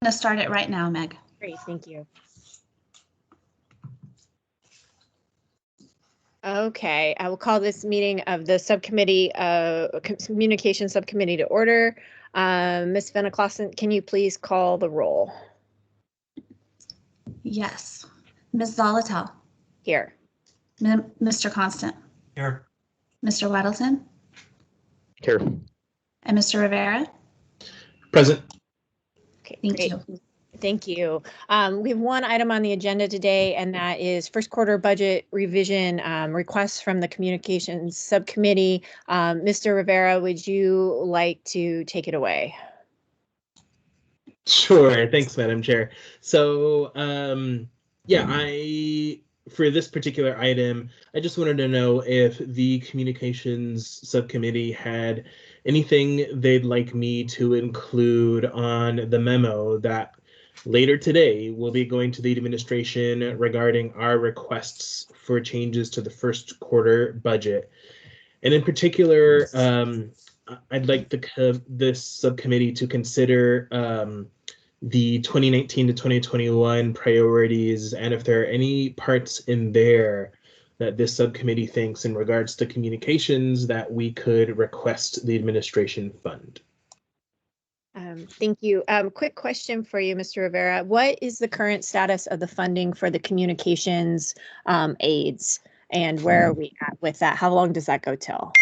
to start it right now, Meg. Great, thank you. Okay, I will call this meeting of the subcommittee, communication subcommittee to order. Ms. Venneklassen, can you please call the roll? Yes. Ms. Zolotel. Here. Mr. Constant. Here. Mr. Weddleton. Here. And Mr. Rivera. Present. Okay, Thank great. you. Thank you. We have one item on the agenda today, and that is first quarter budget revision requests from the communications subcommittee. Mr. Rivera, would you like to take it away? Sure. Thanks, Madam Chair. So, yeah, for this particular item, I just wanted to know if the communications subcommittee had anything they'd like me to include on the memo that later today will be going to the administration regarding our requests for changes to the first quarter budget. And in particular, I'd like this subcommittee to consider the 2019 to 2021 priorities, and if there are any parts in there that this subcommittee thinks in regards to communications that we could request the administration fund. Thank you. Quick question for you, Mr. Rivera. What is the current status of the funding for the communications aids, and where are we at with that? How long does that go till?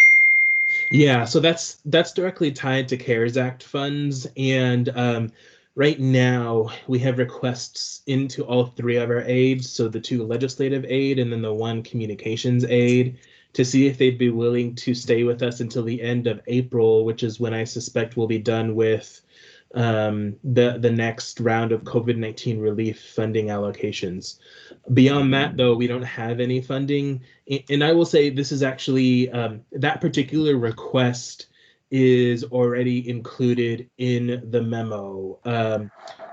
Yeah, so that's directly tied to CARES Act funds, and right now we have requests into all three of our aids, so the 2 legislative aid and then the 1 communications aid, to see if they'd be willing to stay with us until the end of April, which is when I suspect we'll be done with the next round of COVID-19 relief funding allocations. Beyond that, though, we don't have any funding. And I will say this is actually, that particular request is already included in the memo.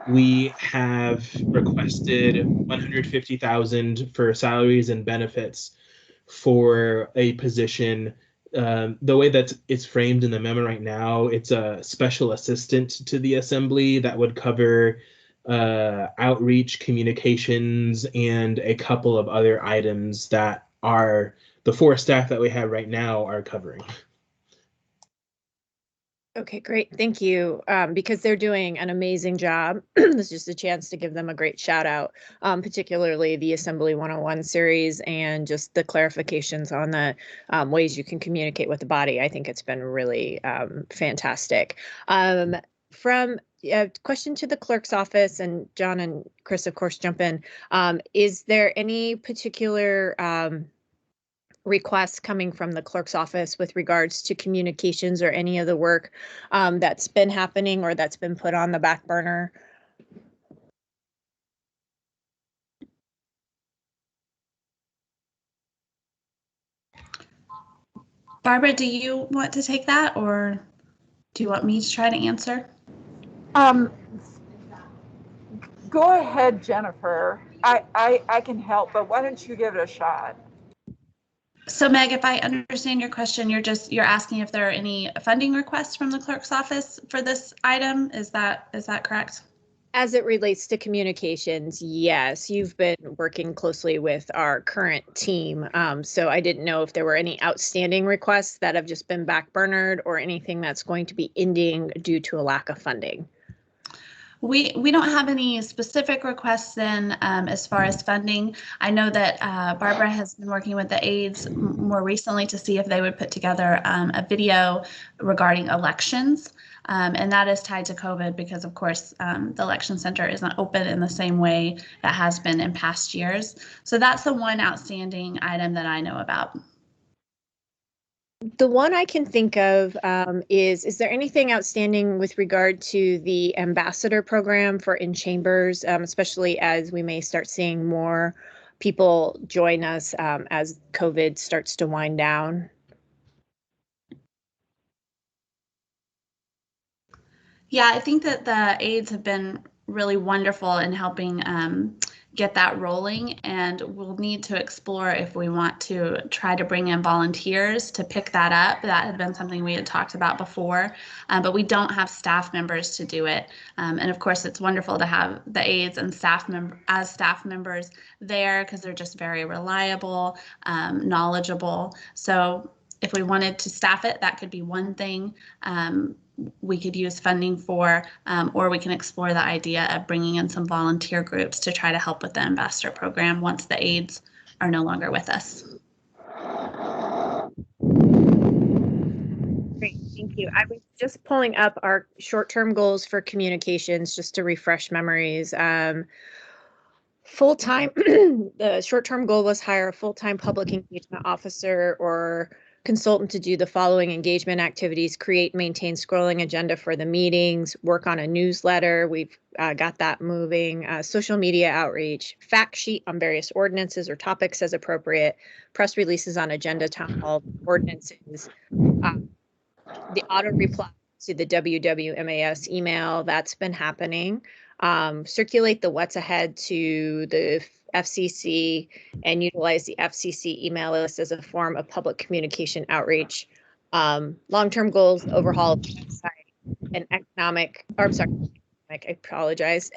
We have requested $150,000 for salaries and benefits for a position. The way that it's framed in the memo right now, it's a special assistant to the assembly that would cover outreach, communications, and a couple of other items that are the 4 staff that we have right now are covering. Okay, great. Thank you. Because they're doing an amazing job. This is just a chance to give them a great shout out, particularly the Assembly 101 series and just the clarifications on the ways you can communicate with the body. I think it's been really fantastic. From a question to the clerk's office, and John and Chris, of course, jump in. Is there any particular requests coming from the clerk's office with regards to communications or any of the work that's been happening or that's been put on the back burner? Barbara, do you want to take that, or do you want me to try to answer? Go ahead, Jennifer. I can help, but why don't you give it a shot? So Meg, if I understand your question, you're asking if there are any funding requests from the clerk's office for this item. Is that correct? As it relates to communications, yes, you've been working closely with our current team. So I didn't know if there were any outstanding requests that have just been backburnered or anything that's going to be ending due to a lack of funding. We don't have any specific requests then as far as funding. I know that Barbara has been working with the aides more recently to see if they would put together a video regarding elections. And that is tied to COVID because, of course, the election center isn't open in the same way that has been in past years. So that's the one outstanding item that I know about. The one I can think of is there anything outstanding with regard to the ambassador program for in chambers, especially as we may start seeing more people join us as COVID starts to wind down? Yeah, I think that the aides have been really wonderful in helping get that rolling, and we'll need to explore if we want to try to bring in volunteers to pick that up. That had been something we had talked about before, but we don't have staff members to do it. And of course, it's wonderful to have the aides and staff members there because they're just very reliable, knowledgeable. So if we wanted to staff it, that could be one thing we could use funding for, or we can explore the idea of bringing in some volunteer groups to try to help with the ambassador program once the aides are no longer with us. Great, thank you. I was just pulling up our short-term goals for communications just to refresh memories. Full-time, the short-term goal was hire a full-time public engagement officer or consultant to do the following engagement activities: create, maintain scrolling agenda for the meetings, work on a newsletter. We've got that moving, social media outreach, fact sheet on various ordinances or topics as appropriate, press releases on agenda, town hall ordinances, the auto reply to the WWMAS email, that's been happening. Circulate the what's ahead to the FCC and utilize the FCC email list as a form of public communication outreach. Long-term goals: overhaul the website, an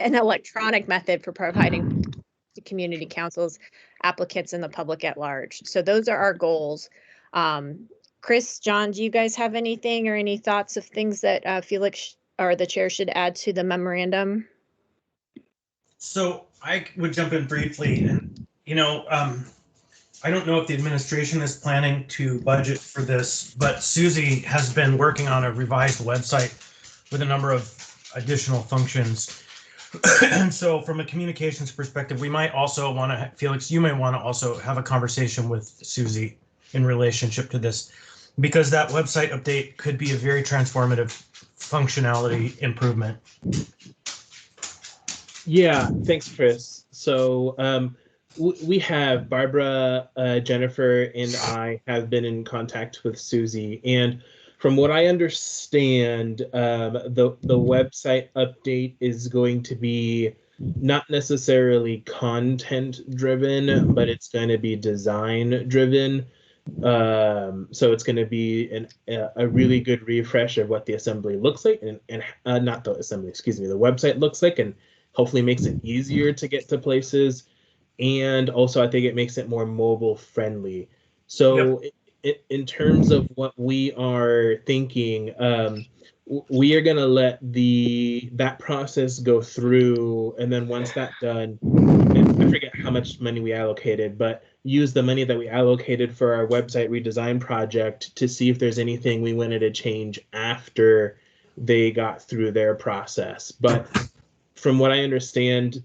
an electronic method for providing to community councils, applicants, and the public at large. So those are our goals. Chris, John, do you guys have anything or any thoughts of things that Felix or the chair should add to the memorandum? So I would jump in briefly, and I don't know if the administration is planning to budget for this, but Susie has been working on a revised website with a number of additional functions. And so from a communications perspective, we might also want to, Felix, you may want to also have a conversation with Susie in relationship to this, because that website update could be a very transformative functionality improvement. Yeah, thanks, Chris. So we have Barbara, Jennifer, and I have been in contact with Susie, and from what I understand, the website update is going to be not necessarily content driven, but it's going to be design driven. So it's going to be a really good refresh of what the assembly looks like, and not the assembly, excuse me, the website looks like, and hopefully makes it easier to get to places. And also I think it makes it more mobile friendly. So in terms of what we are thinking, we are going to let that process go through, and then once that's done, and I forget how much money we allocated, but use the money that we allocated for our website redesign project to see if there's anything we wanted to change after they got through their process. But from what I understand,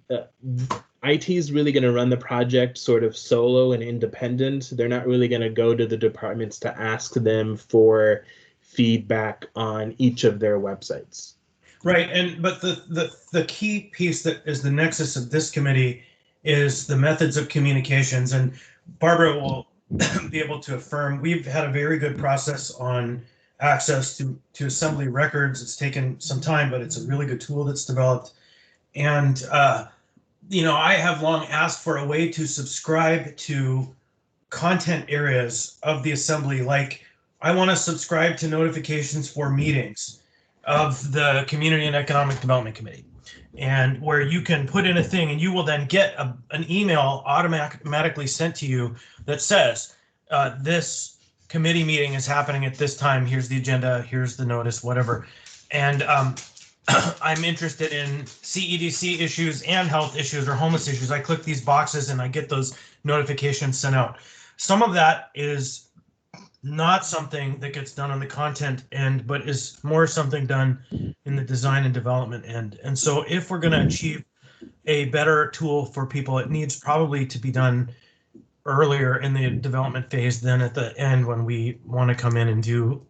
IT is really going to run the project sort of solo and independent. They're not really going to go to the departments to ask them for feedback on each of their websites. Right, but the key piece that is the nexus of this committee is the methods of communications, and Barbara will be able to affirm we've had a very good process on access to assembly records. It's taken some time, but it's a really good tool that's developed. And I have long asked for a way to subscribe to content areas of the assembly. Like, I want to subscribe to notifications for meetings of the Community and Economic Development Committee, and where you can put in a thing and you will then get an email automatically sent to you that says, this committee meeting is happening at this time. Here's the agenda, here's the notice, whatever. And I'm interested in CEDC issues and health issues or homeless issues. I click these boxes and I get those notifications sent out. Some of that is not something that gets done on the content end, but is more something done in the design and development end. And so if we're going to achieve a better tool for people, it needs probably to be done earlier in the development phase than at the end when we want to come in and do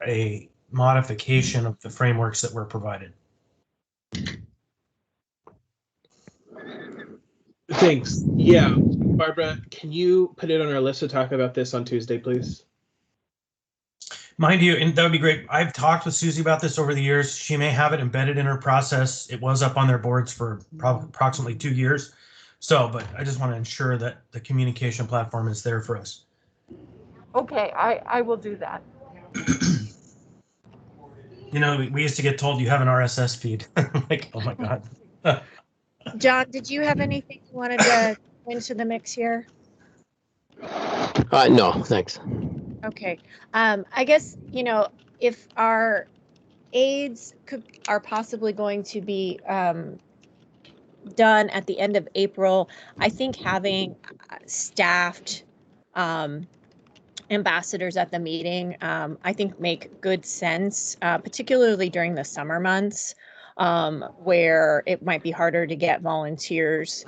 a modification of the frameworks that were provided. Thanks. Yeah, Barbara, can you put it on our list to talk about this on Tuesday, please? Mind you, and that would be great. I've talked with Susie about this over the years. She may have it embedded in her process. It was up on their boards for approximately 2 years. So, but I just want to ensure that the communication platform is there for us. Okay, I will do that. You know, we used to get told you have an RSS feed. Like, oh my God. John, did you have anything you wanted to into the mix here? No, thanks. Okay. I guess, if our aids are possibly going to be done at the end of April, I think having staffed ambassadors at the meeting, I think make good sense, particularly during the summer months, where it might be harder to get volunteers,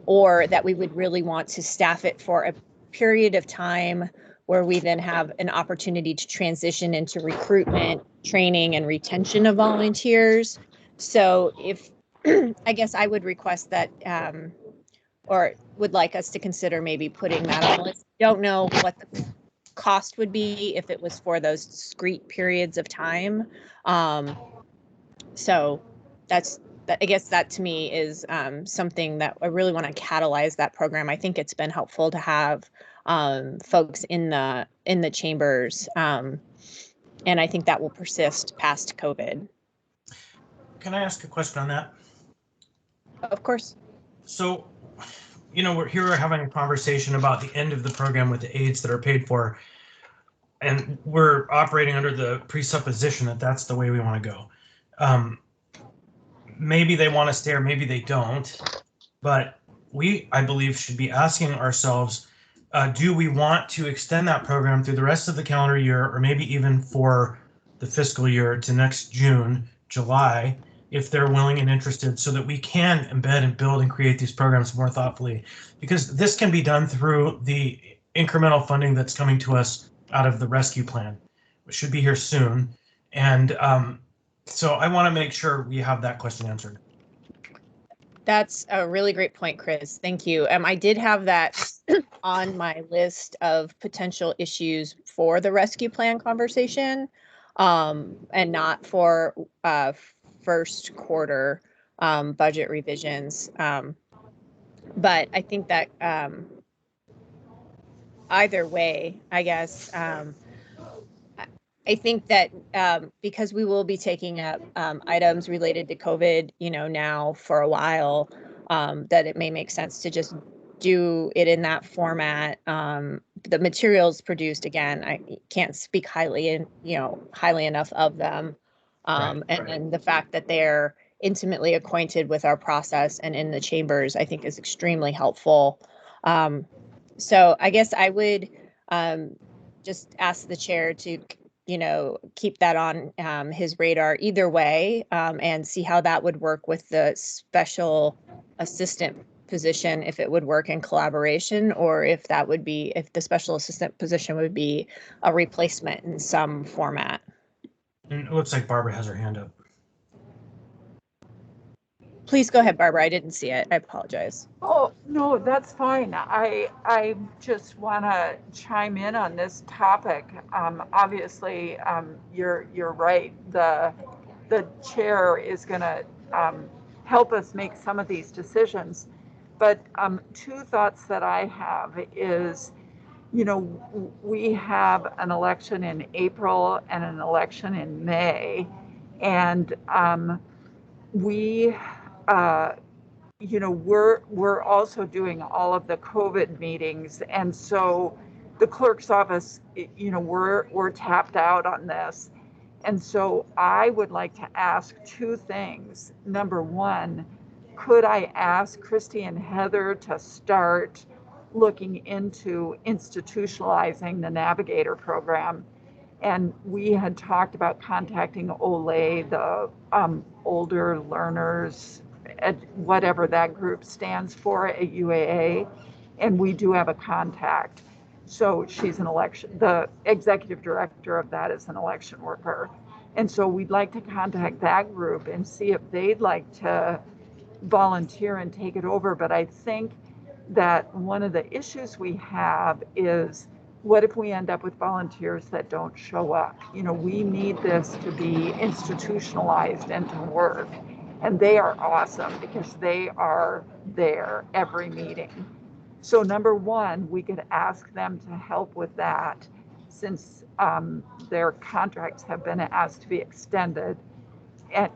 or that we would really want to staff it for a period of time where we then have an opportunity to transition into recruitment, training, and retention of volunteers. So if I guess I would request that, or would like us to consider maybe putting that on the list. Don't know what the cost would be if it was for those discrete periods of time. So I guess that to me is something that I really want to catalyze that program. I think it's been helpful to have folks in the chambers, and I think that will persist past COVID. Can I ask a question on that? Of course. So, you know, we're having a conversation about the end of the program with the aides that are paid for, and we're operating under the presupposition that that's the way we want to go. Maybe they want to stay or maybe they don't, but we, I believe, should be asking ourselves, do we want to extend that program through the rest of the calendar year, or maybe even for the fiscal year to next June, July, if they're willing and interested, so that we can embed and build and create these programs more thoughtfully? Because this can be done through the incremental funding that's coming to us out of the rescue plan, which should be here soon. And so I want to make sure we have that question answered. That's a really great point, Chris. Thank you. I did have that on my list of potential issues for the rescue plan conversation, and not for first quarter budget revisions. But I think that either way, I guess, I think that because we will be taking up items related to COVID, now for a while, that it may make sense to just do it in that format. The materials produced, again, I can't speak highly enough of them. And the fact that they're intimately acquainted with our process and in the chambers, I think is extremely helpful. So I guess I would just ask the chair to keep that on his radar either way, and see how that would work with the special assistant position, if it would work in collaboration, or if the special assistant position would be a replacement in some format. And it looks like Barbara has her hand up. Please go ahead, Barbara. I didn't see it. I apologize. Oh, no, that's fine. I just want to chime in on this topic. Obviously, you're right. The chair is going to help us make some of these decisions. But two thoughts that I have is, we have an election in April and an election in May, and we're also doing all of the COVID meetings, and so the clerk's office, we're tapped out on this. And so I would like to ask two things. Number one, could I ask Christy and Heather to start looking into institutionalizing the Navigator program? And we had talked about contacting OLE, the older learners, whatever that group stands for at UAA, and we do have a contact. So she's the executive director of that is an election worker. And so we'd like to contact that group and see if they'd like to volunteer and take it over. But I think that one of the issues we have is, what if we end up with volunteers that don't show up? We need this to be institutionalized and to work. And they are awesome because they are there every meeting. So number one, we could ask them to help with that since their contracts have been asked to be extended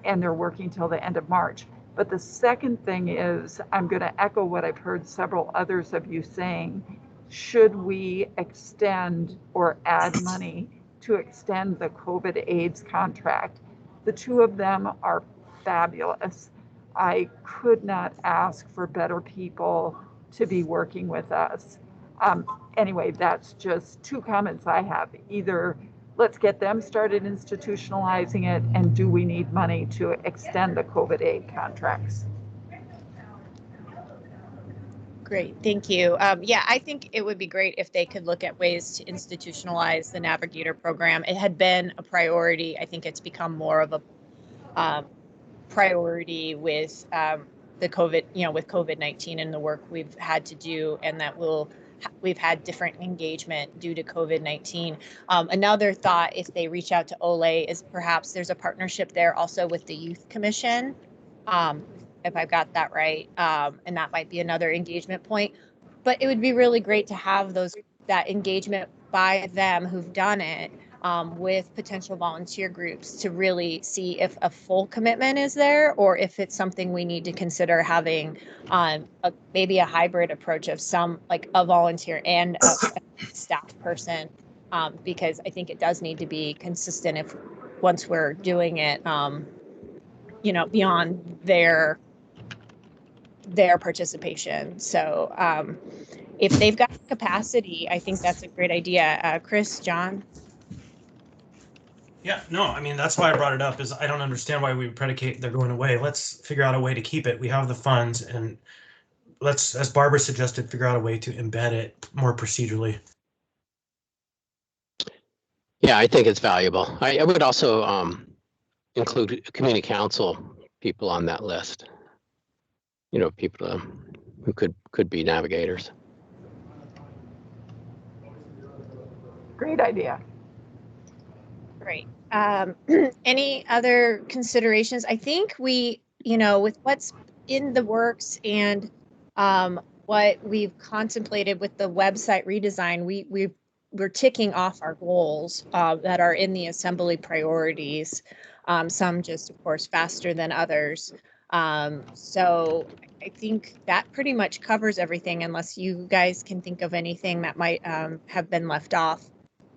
and they're working till the end of March. But the second thing is, I'm going to echo what I've heard several others of you saying. Should we extend or add money to extend the COVID AIDS contract? The two of them are fabulous. I could not ask for better people to be working with us. Anyway, that's just two comments I have. Either let's get them started institutionalizing it, and do we need money to extend the COVID aid contracts? Great, thank you. Yeah, I think it would be great if they could look at ways to institutionalize the Navigator program. It had been a priority. I think it's become more of a priority with the COVID, with COVID-19 and the work we've had to do, and that we've had different engagement due to COVID-19. Another thought, if they reach out to Ole, is perhaps there's a partnership there also with the Youth Commission, if I've got that right, and that might be another engagement point. But it would be really great to have that engagement by them who've done it with potential volunteer groups to really see if a full commitment is there, or if it's something we need to consider having maybe a hybrid approach of some, like a volunteer and a staff person, because I think it does need to be consistent if once we're doing it, beyond their participation. So if they've got capacity, I think that's a great idea. Chris, John? Yeah, no, I mean, that's why I brought it up, is I don't understand why we would predicate they're going away. Let's figure out a way to keep it. We have the funds, and let's, as Barbara suggested, figure out a way to embed it more procedurally. Yeah, I think it's valuable. I would also include community council people on that list. People who could be navigators. Great idea. Great. Any other considerations? I think we, with what's in the works and what we've contemplated with the website redesign, we're ticking off our goals that are in the assembly priorities. Some just, of course, faster than others. So I think that pretty much covers everything, unless you guys can think of anything that might have been left off,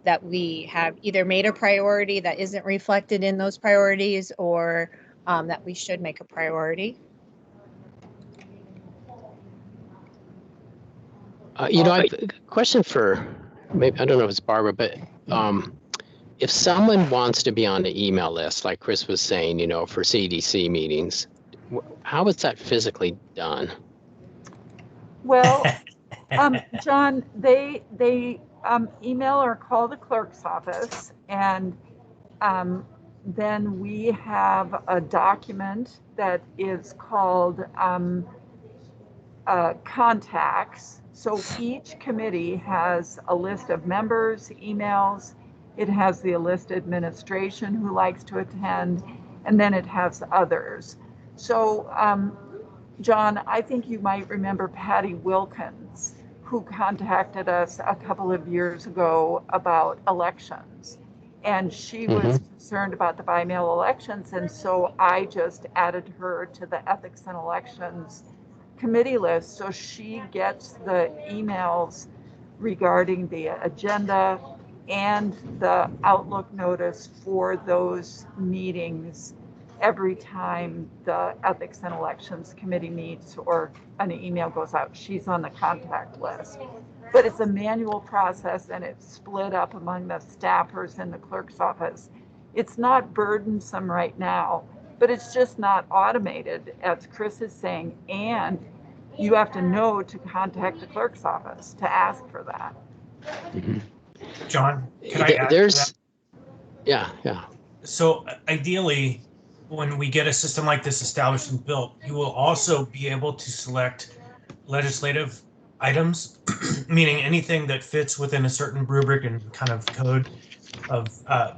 that we have either made a priority that isn't reflected in those priorities, or that we should make a priority. I have a question for, maybe, I don't know if it's Barbara, but if someone wants to be on the email list, like Chris was saying, for CDC meetings, how is that physically done? Well, John, they email or call the clerk's office, and then we have a document that is called contacts. So each committee has a list of members, emails. It has the list administration who likes to attend, and then it has others. So, John, I think you might remember Patty Wilkins, who contacted us a couple of years ago about elections. And she was concerned about the by-mail elections. And so I just added her to the Ethics and Elections committee list. So she gets the emails regarding the agenda and the Outlook notice for those meetings every time the Ethics and Elections Committee meets or an email goes out. She's on the contact list. But it's a manual process, and it's split up among the staffers in the clerk's office. It's not burdensome right now, but it's just not automated, as Chris is saying, and you have to know to contact the clerk's office to ask for that. John, can I add to that? Yeah. So ideally, when we get a system like this established and built, you will also be able to select legislative items, meaning anything that fits within a certain rubric and kind of code of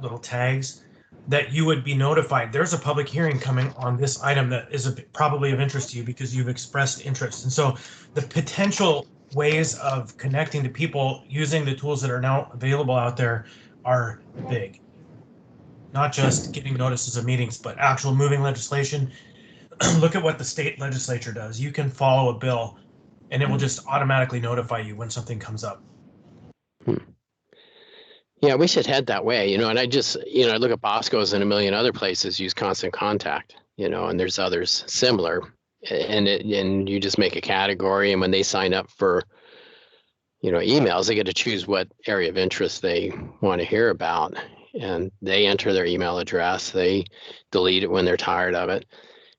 little tags. that you would be notified. There's a public hearing coming on this item that is probably of interest to you because you've expressed interest. And so the potential ways of connecting to people using the tools that are now available out there are big. Not just getting notices of meetings, but actual moving legislation. Look at what the state legislature does. You can follow a bill and it will just automatically notify you when something comes up. Yeah, we should head that way, and I just, I look at Bosco's and a million other places use Constant Contact, and there's others similar, and you just make a category, and when they sign up for, emails, they get to choose what area of interest they want to hear about, and they enter their email address, they delete it when they're tired of it,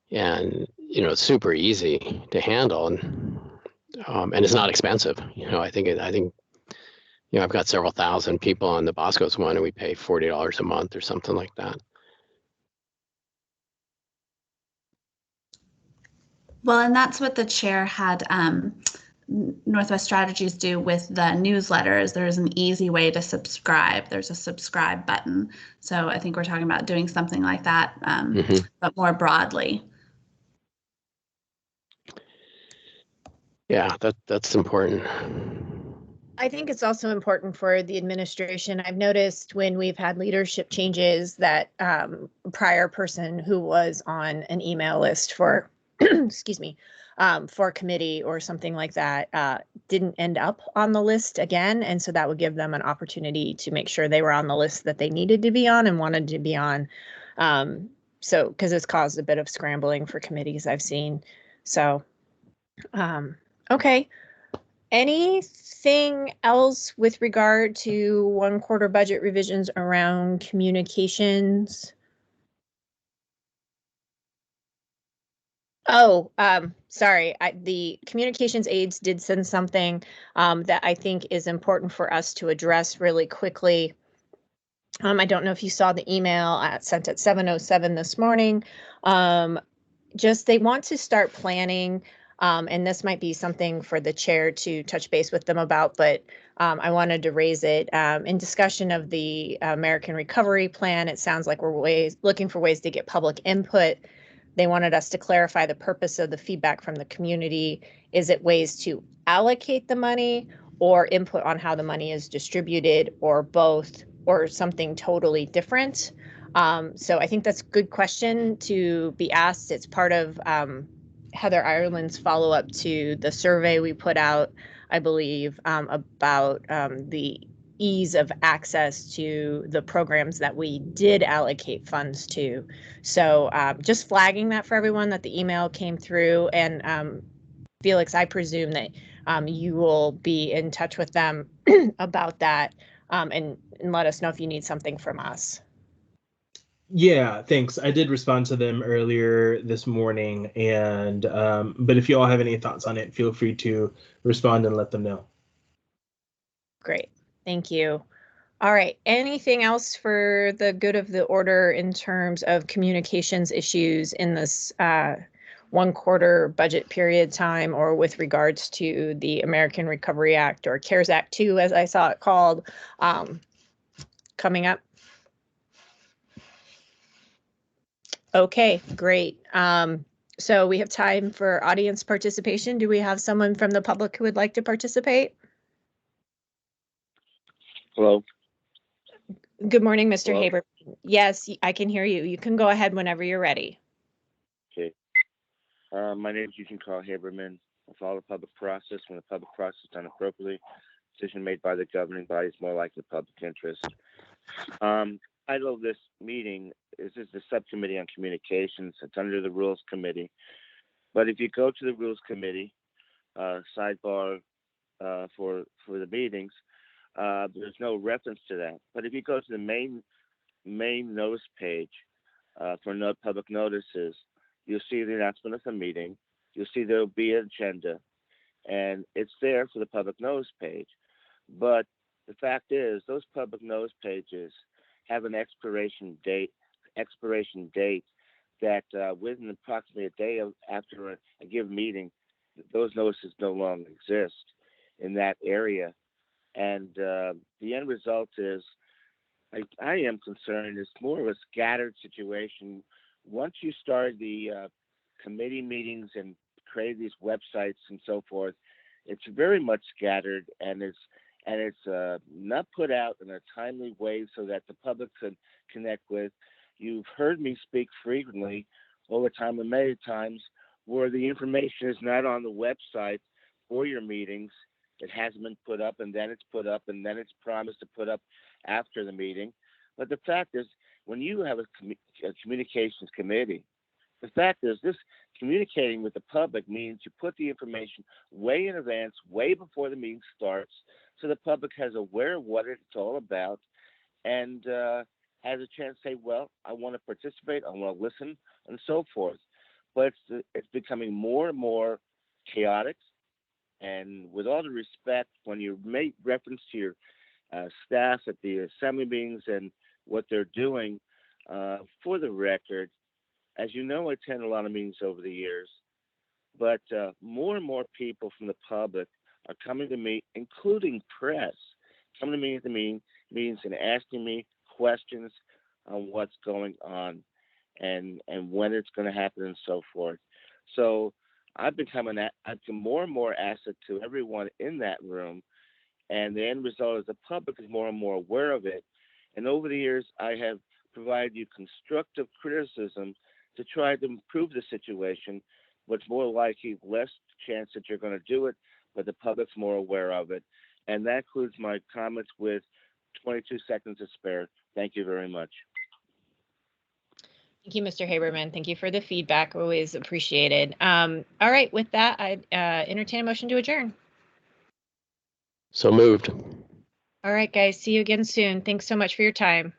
and it's super easy to handle, and it's not expensive. I think I've got several thousand people on the Bosco's one, and we pay $40 a month or something like that. Well, and that's what the chair had Northwest Strategies do with the newsletters. There's an easy way to subscribe. There's a subscribe button. So I think we're talking about doing something like that, but more broadly. Yeah, that's important. I think it's also important for the administration. I've noticed when we've had leadership changes that prior person who was on an email list for, excuse me, for a committee or something like that didn't end up on the list again. And so that would give them an opportunity to make sure they were on the list that they needed to be on and wanted to be on. So, because it's caused a bit of scrambling for committees I've seen. So, okay. Anything else with regard to 1 quarter budget revisions around communications? Oh, sorry. The communications aides did send something that I think is important for us to address really quickly. I don't know if you saw the email sent at 7:07 this morning. Just they want to start planning. And this might be something for the chair to touch base with them about, but I wanted to raise it in discussion of the American Recovery Plan. It sounds like we're looking for ways to get public input. They wanted us to clarify the purpose of the feedback from the community. Is it ways to allocate the money or input on how the money is distributed, or both, or something totally different? So I think that's a good question to be asked. It's part of Heather Ireland's follow-up to the survey we put out, I believe, about the ease of access to the programs that we did allocate funds to. So just flagging that for everyone, that the email came through. And Felix, I presume that you will be in touch with them about that and let us know if you need something from us. Yeah, thanks. I did respond to them earlier this morning, and but if you all have any thoughts on it, feel free to respond and let them know. Great, thank you. All right, anything else for the good of the order in terms of communications issues in this 1 quarter budget period time, or with regards to the American Recovery Act, or CARES Act 2, as I saw it called, coming up? Okay, great. So we have time for audience participation. Do we have someone from the public who would like to participate? Hello. Good morning, Mr. Hello? Haberman. Yes, I can hear you. You can go ahead whenever you're ready. Okay. My name is Eugene Carl Haberman. I follow the public process. When the public process is done appropriately, decision made by the governing body is more likely the public interest. Title of this meeting is the Subcommittee on Communications. It's under the Rules Committee. But if you go to the Rules Committee sidebar for the meetings, there's no reference to that. But if you go to the main notice page for public notices, you'll see the announcement of the meeting. You'll see there'll be an agenda, and it's there for the public notice page. But the fact is, those public notice pages have an expiration date that within approximately a day after a given meeting, those notices no longer exist in that area. And the end result is I am concerned it's more of a scattered situation. Once you start the committee meetings and create these websites and so forth, it's very much scattered, and it's not put out in a timely way so that the public can connect with. You've heard me speak frequently over time and many times where the information is not on the website for your meetings. It hasn't been put up, and then it's put up, and then it's promised to put up after the meeting. But the fact is, when you have a communications committee, the fact is this communicating with the public means you put the information way in advance, way before the meeting starts, so the public has aware of what it's all about and has a chance to say, well, I want to participate, I want to listen, and so forth. But it's becoming more and more chaotic. And with all the respect, when you make reference to your staff at the assembly meetings and what they're doing, for the record, as you know, I attend a lot of meetings over the years, but more and more people from the public are coming to me, including press, coming to me at the meetings and asking me questions on what's going on and when it's going to happen and so forth. So I've become more and more asset to everyone in that room, and the end result is the public is more and more aware of it. And over the years, I have provided you constructive criticism to try to improve the situation, but more likely less chance that you're going to do it, but the public's more aware of it. And that concludes my comments with 22 seconds to spare. Thank you very much. Thank you, Mr. Haberman. Thank you for the feedback. Always appreciated. All right, with that, I entertain a motion to adjourn. So moved. All right, guys. See you again soon. Thanks so much for your time.